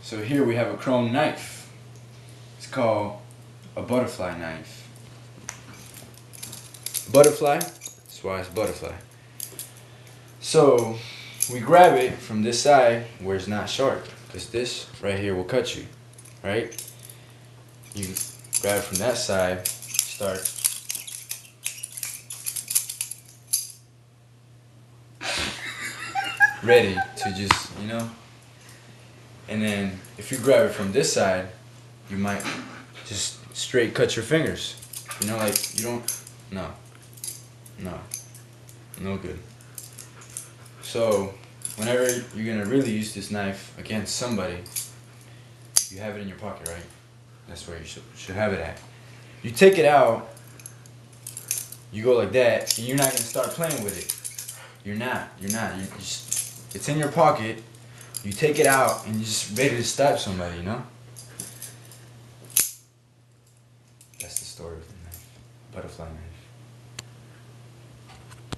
So here we have a chrome knife. It's called a butterfly knife. Butterfly, that's why it's butterfly. So we grab it from this side where it's not sharp, because this right here will cut you, right? You grab it from that side, start ready to just, and then if you grab it from this side, you might just straight cut your fingers. Like you don't, no, no good. So whenever you're gonna really use this knife against somebody, you have it in your pocket, right? That's where you should have it at. You take it out, you go like that, and you're not gonna start playing with it. You're not. You just, it's in your pocket. You take it out and you're just ready to stab somebody, That's the story of the knife. Butterfly knife.